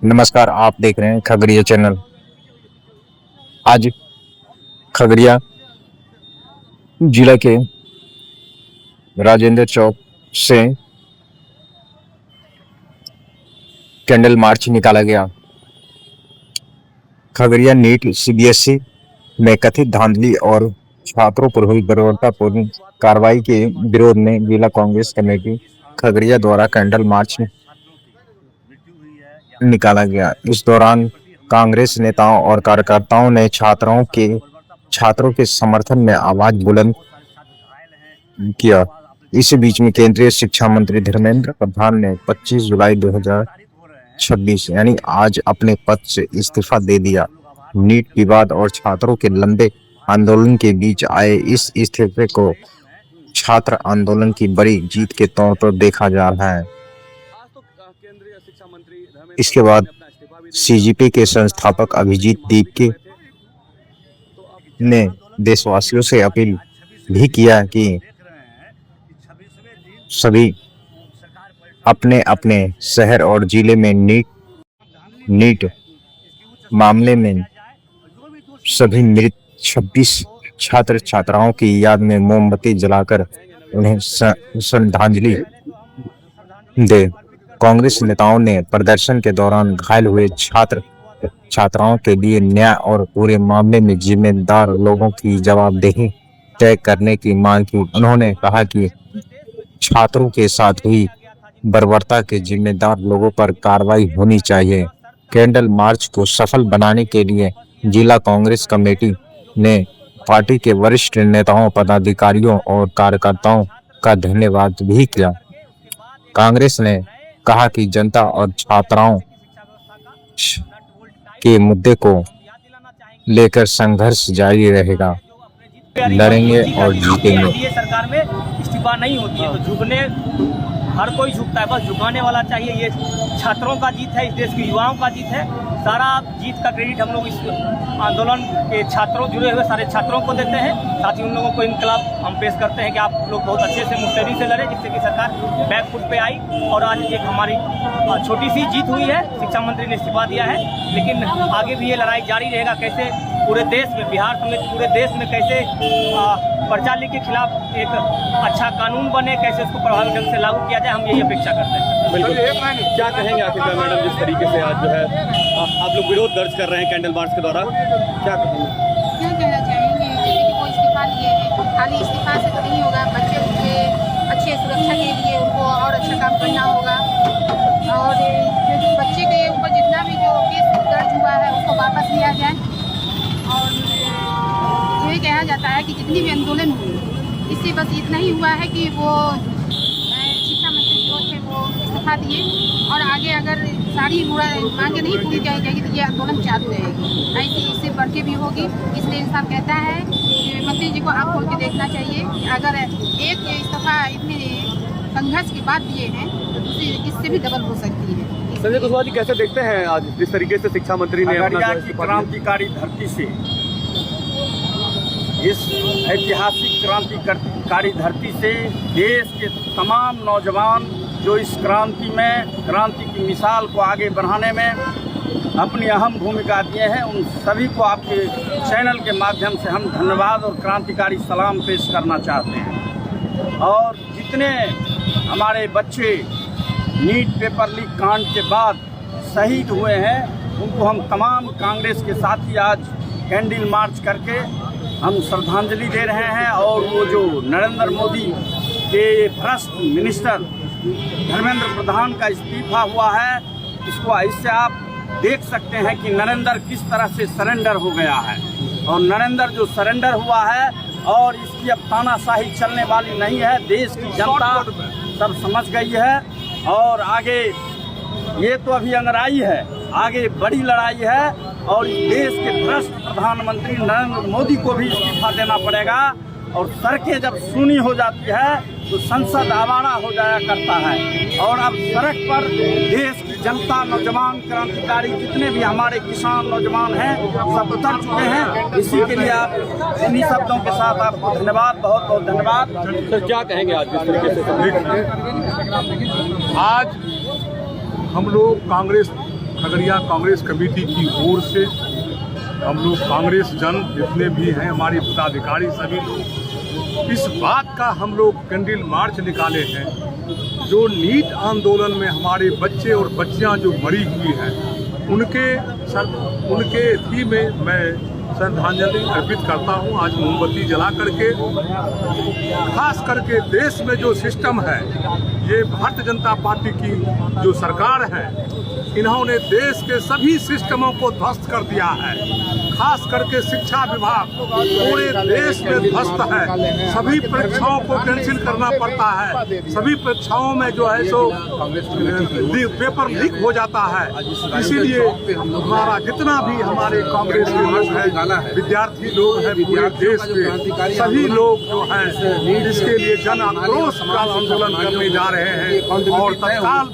नमस्कार, आप देख रहे हैं खगड़िया चैनल। आज खगड़िया जिला के राजेंद्र चौक से कैंडल मार्च निकाला गया। खगड़िया नीट सीबीएसई में कथित धांधली और छात्रों पर हुई बर्बरतापूर्ण कार्रवाई के विरोध में जिला कांग्रेस कमेटी खगड़िया द्वारा कैंडल मार्च निकाला गया। इस दौरान कांग्रेस नेताओं और कार्यकर्ताओं ने छात्रों के समर्थन में आवाज बुलंद किया। इसी बीच में केंद्रीय शिक्षा मंत्री धर्मेंद्र प्रधान ने 25 जुलाई 2026 यानी आज अपने पद से इस्तीफा दे दिया। नीट विवाद और छात्रों के लंबे आंदोलन के बीच आए इस इस्तीफे को छात्र आंदोलन की बड़ी जीत के तौर पर देखा जा रहा है। इसके बाद सीजीपी के संस्थापक अभिजीत दीपके ने देशवासियों से अपील भी किया कि सभी अपने अपने शहर और जिले में नीट मामले में सभी मृत 26 छात्र छात्राओं की याद में मोमबत्ती जलाकर उन्हें श्रद्धांजलि दे। कांग्रेस नेताओं ने प्रदर्शन के दौरान घायल हुए छात्र छात्राओं के लिए न्याय और पूरे मामले में जिम्मेदार लोगों की जवाबदेही तय करने की मांग की। उन्होंने कहा कि छात्रों के साथ हुई बर्बरता के जिम्मेदार लोगों पर कार्रवाई होनी चाहिए। कैंडल मार्च को सफल बनाने के लिए जिला कांग्रेस कमेटी ने पार्टी के वरिष्ठ नेताओं, पदाधिकारियों और कार्यकर्ताओं का धन्यवाद भी किया। कांग्रेस ने कहा कि जनता और छात्राओं के मुद्दे को लेकर संघर्ष जारी रहेगा, लड़ेंगे और जीतेंगे। सरकार में इस्तीफा नहीं होती है तो झुकने हर कोई झुकता है, बस झुकाने वाला चाहिए। ये छात्रों का जीत है, इस देश के युवाओं का जीत है। सारा जीत का क्रेडिट हम लोग इस आंदोलन के छात्रों जुड़े हुए सारे छात्रों को देते हैं। साथ ही उन लोगों को इनकलाब हम पेश करते हैं कि आप लोग बहुत अच्छे से मुस्तैदी से लड़े, जिससे कि सरकार बैक फुट पे आई और आज एक हमारी छोटी सी जीत हुई है। शिक्षा मंत्री ने इस्तीफा दिया है, लेकिन आगे भी ये लड़ाई जारी रहेगा। कैसे पूरे देश में, बिहार समेत पूरे देश में कैसे पर्चा लीक के खिलाफ एक अच्छा कानून बने, कैसे उसको प्रभावी ढंग से लागू किया जाए, हम यही अपेक्षा करते हैं। बिल्कुल, क्या कहेंगे आखिरकार मैडम, जिस तरीके से आज जो है आप लोग विरोध दर्ज कर रहे हैं कैंडल मार्च के दौरान, क्या कहेंगे? क्या कहना चाहेंगे? जैसे कि कोई इस्तीफा लिए है, खाली इस्तीफा से तो नहीं होगा। बच्चे के अच्छे सुरक्षा के लिए उनको और अच्छा काम करना होगा और बच्चे के ऊपर जितना भी जो केस दर्ज हुआ है उसको वापस लिया जाए। और ये कहा जाता है कि जितनी भी आंदोलन हुई इससे बस इतना ही हुआ है कि वो शिक्षा मंत्री जो थे वो इस्तीफा दिए और आगे अगर सारी मांगे नहीं पूरी जाएगी तो ये आंदोलन चालू रहेगी, ऐसी इससे बढ़ के भी होगी। इसलिए इंसान कहता है कि मंत्री जी को आँख खोल के देखना चाहिए कि अगर एक इस्तीफा इतने संघर्ष के बाद दिए हैं तो दूसरी इससे भी डबल हो सकती है। संजय कुशवाहा जी, कैसे देखते हैं आज जिस तरीके से शिक्षा मंत्री ने खगड़िया की क्रांतिकारी धरती से, इस ऐतिहासिक क्रांतिकारी धरती से देश के तमाम नौजवान जो इस क्रांति की मिसाल को आगे बढ़ाने में अपनी अहम भूमिका दिए हैं, उन सभी को आपके चैनल के माध्यम से हम धन्यवाद और क्रांतिकारी सलाम पेश करना चाहते हैं। और जितने हमारे बच्चे नीट पेपर लीक कांड के बाद शहीद हुए हैं, उनको हम तमाम कांग्रेस के साथी आज कैंडल मार्च करके हम श्रद्धांजलि दे रहे हैं। और वो जो नरेंद्र मोदी के भ्रष्ट मिनिस्टर धर्मेंद्र प्रधान का इस्तीफा हुआ है, इससे आप देख सकते हैं कि नरेंद्र किस तरह से सरेंडर हो गया है। और नरेंद्र जो सरेंडर हुआ है और इसकी अब तानाशाही चलने वाली नहीं है, देश की जनता सब समझ गई है। और आगे ये तो अभी अंगड़ाई है, आगे बड़ी लड़ाई है और देश के भ्रष्ट प्रधानमंत्री नरेंद्र मोदी को भी इस्तीफा देना पड़ेगा। और सड़कें जब सूनी हो जाती है तो संसद आवारा हो जाया करता है। और अब सड़क पर देश की जनता, नौजवान क्रांतिकारी जितने भी हमारे किसान नौजवान हैं सब उतर चुके हैं। इसी के लिए आप इन्हीं शब्दों के साथ आपको धन्यवाद, बहुत बहुत धन्यवाद। सर, क्या कहेंगे आज जिस तरीके से आज हम लोग कांग्रेस खगड़िया कांग्रेस कमेटी की ओर से हम लोग कांग्रेस जन जितने भी हैं, हमारे पदाधिकारी सभी लोग, इस बात का हम लोग कैंडल मार्च निकाले हैं। जो नीट आंदोलन में हमारे बच्चे और बच्चियां जो मरी हुई हैं, उनके थी में मैं श्रद्धांजलि अर्पित करता हूं। आज मोमबत्ती जला करके, खास करके देश में जो सिस्टम है, ये भारतीय जनता पार्टी की जो सरकार है, इन्होंने देश के सभी सिस्टमों को ध्वस्त कर दिया है। खास करके शिक्षा विभाग पूरे देश में ध्वस्त है। सभी परीक्षाओं को कैंसिल करना पड़ता है। सभी परीक्षाओं में जो है सो पेपर लीक हो जाता है। इसीलिए हमारा जितना भी हमारे कांग्रेस के लोग हैं, विद्यार्थी लोग हैं, पूरे देश के सभी लोग जो हैं इसके लिए जन आक्रोश का आंदोलन करने जा रहे हैं। और तत्काल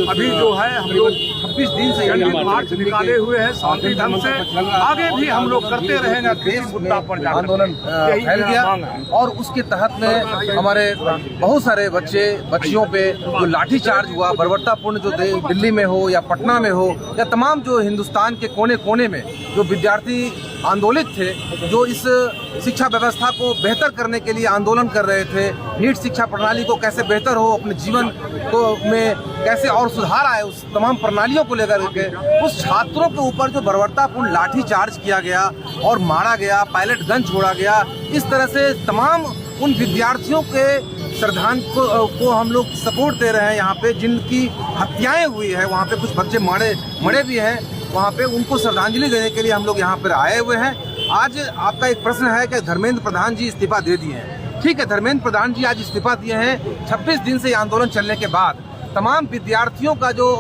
अभी जो है हम लोग 26 दिन से कैंडल मार्च निकाले हुए हैं शांति ढंग से। आगे भी हम लोग करते रहेंगे किसी मुद्दा पर आंदोलन फैल गया। और उसके तहत में हमारे बहुत सारे बच्चियों पे जो लाठीचार्ज हुआ, बर्बरतापूर्ण, जो दिल्ली में हो या पटना में हो या तमाम जो हिंदुस्तान के कोने कोने में जो विद्यार्थी आंदोलित थे, जो इस शिक्षा व्यवस्था को बेहतर करने के लिए आंदोलन कर रहे थे, नीट शिक्षा प्रणाली को कैसे बेहतर हो, अपने जीवन को में कैसे और सुधार आए, उस तमाम प्रणालियों को लेकर के उस छात्रों के ऊपर जो बर्बरतापूर्ण लाठी चार्ज किया गया और मारा गया, पायलट गन छोड़ा गया, इस तरह से तमाम उन विद्यार्थियों के श्रद्धांजलि को हम लोग सपोर्ट दे रहे हैं। यहाँ पे जिनकी हत्याएं हुई है, वहाँ पे कुछ बच्चे मरे भी हैं, वहाँ पे उनको श्रद्धांजलि देने के लिए हम लोग यहाँ पर आए हुए हैं। आज आपका एक प्रश्न है कि धर्मेंद्र प्रधान जी इस्तीफा दे दिए हैं। ठीक है, धर्मेंद्र प्रधान जी आज इस्तीफा दिए हैं। 26 दिन से ये आंदोलन चलने के बाद तमाम विद्यार्थियों का जो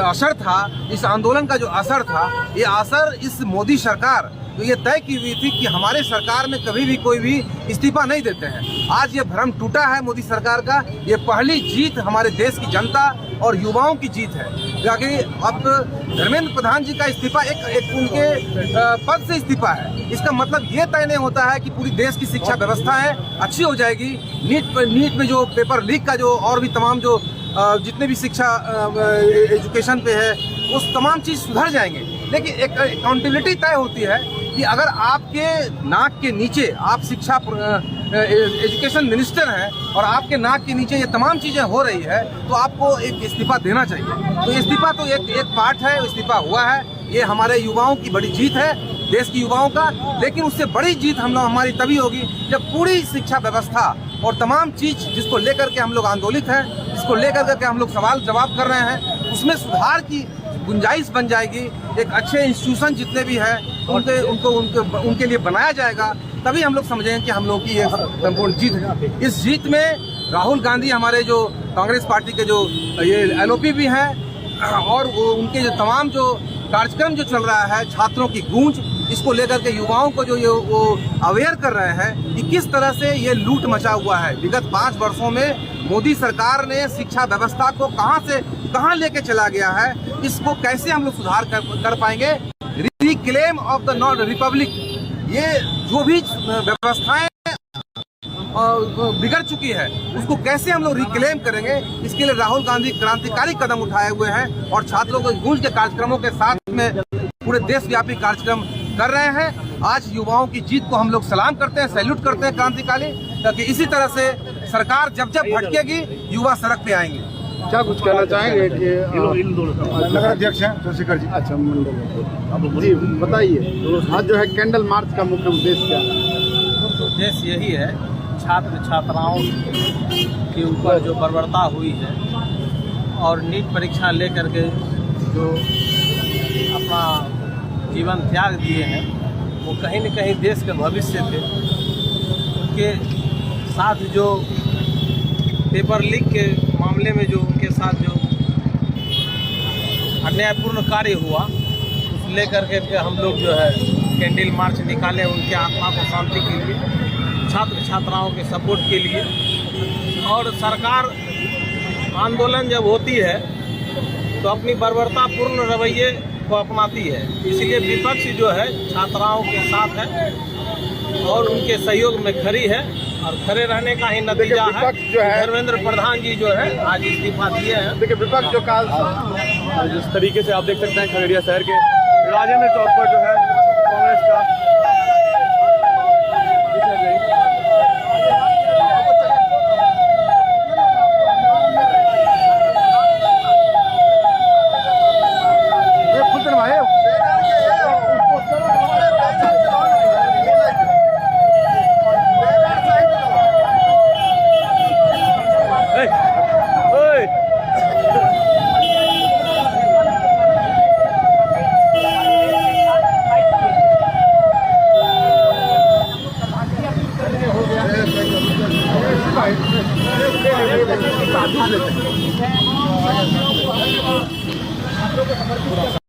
असर था, इस आंदोलन का जो असर था, ये असर इस मोदी सरकार तो ये तय की हुई थी कि हमारे सरकार में कभी भी कोई भी इस्तीफा नहीं देते हैं। आज ये भ्रम टूटा है मोदी सरकार का। ये पहली जीत हमारे देश की जनता और युवाओं की जीत है, क्योंकि अब धर्मेंद्र प्रधान जी का इस्तीफा एक उनके पद से इस्तीफा है। इसका मतलब ये तय नहीं होता है कि पूरी देश की शिक्षा व्यवस्था है अच्छी हो जाएगी। नीट में जो पेपर लीक का जो और भी तमाम जो जितने भी शिक्षा एजुकेशन पे है, वो तमाम चीज़ सुधर जाएंगे। लेकिन एक अकाउंटेबिलिटी तय होती है कि अगर आपके नाक के नीचे आप शिक्षा एजुकेशन मिनिस्टर हैं और आपके नाक के नीचे ये तमाम चीज़ें हो रही है, तो आपको एक इस्तीफा देना चाहिए। तो इस्तीफा तो एक पार्ट है, इस्तीफा हुआ है। ये हमारे युवाओं की बड़ी जीत है, देश की युवाओं का। लेकिन उससे बड़ी जीत हमारी तभी होगी जब पूरी शिक्षा व्यवस्था और तमाम चीज़ जिसको लेकर के हम लोग आंदोलित हैं, जिसको लेकर के हम लोग सवाल जवाब कर रहे हैं, उसमें सुधार की गुंजाइश बन जाएगी। एक अच्छे इंस्टीट्यूशन जितने भी हैं उनके लिए बनाया जाएगा, तभी हम लोग समझेंगे कि हम लोग की ये संपूर्ण जीत है। इस जीत में राहुल गांधी हमारे जो कांग्रेस पार्टी के जो ये LOP भी हैं, और उनके जो तमाम जो कार्यक्रम जो चल रहा है, छात्रों की गूंज, इसको लेकर के युवाओं को जो वो अवेयर कर रहे हैं कि किस तरह से ये लूट मचा हुआ है। विगत 5 वर्षों में मोदी सरकार ने शिक्षा व्यवस्था को कहां से कहां लेके चला गया है, इसको कैसे हम लोग सुधार कर पाएंगे। Reclaim of the not Republic, ये जो भी व्यवस्थाएं बिगड़ चुकी है, उसको कैसे हम लोग रिक्लेम करेंगे, इसके लिए राहुल गांधी क्रांतिकारी कदम उठाए हुए हैं और छात्रों को गूंज के कार्यक्रमों के साथ में पूरे देशव्यापी कार्यक्रम कर रहे हैं। आज युवाओं की जीत को हम लोग सलाम करते हैं, सैल्यूट करते हैं क्रांतिकारी, ताकि इसी तरह से सरकार जब जब भटकेगी, युवा सड़क पे आएंगे। क्या कुछ कहना चाहेंगे कि नगर अध्यक्ष हैं चंद्रशेखर जी? अच्छा, मंडल जी बताइए, आज जो है कैंडल मार्च का मुख्य उद्देश्य क्या है? उद्देश्य यही है, छात्र छात्राओं के ऊपर जो बर्बरता हुई है और नीट परीक्षा लेकर के जो अपना जीवन त्याग दिए हैं, वो कहीं न कहीं देश के भविष्य थे। उनके साथ जो पेपर लीक के मामले में जो उनके साथ जो अन्यायपूर्ण कार्य हुआ, उस लेकर के हम लोग जो है कैंडल मार्च निकाले, उनके आत्मा को शांति के लिए, छात्र छात्राओं के सपोर्ट के लिए। और सरकार आंदोलन जब होती है तो अपनी बर्बरतापूर्ण रवैये को अपनाती है, इसलिए विपक्ष जो है छात्राओं के साथ है और उनके सहयोग में खड़ी है, और खड़े रहने का ही नतीजा है। धर्मेंद्र प्रधान जी जो है आज इस्तीफा दिए हैं। देखिए, विपक्ष जो जिस तरीके से आप देख सकते हैं खगड़िया शहर के राजेंद्र चौक पर जो है कांग्रेस का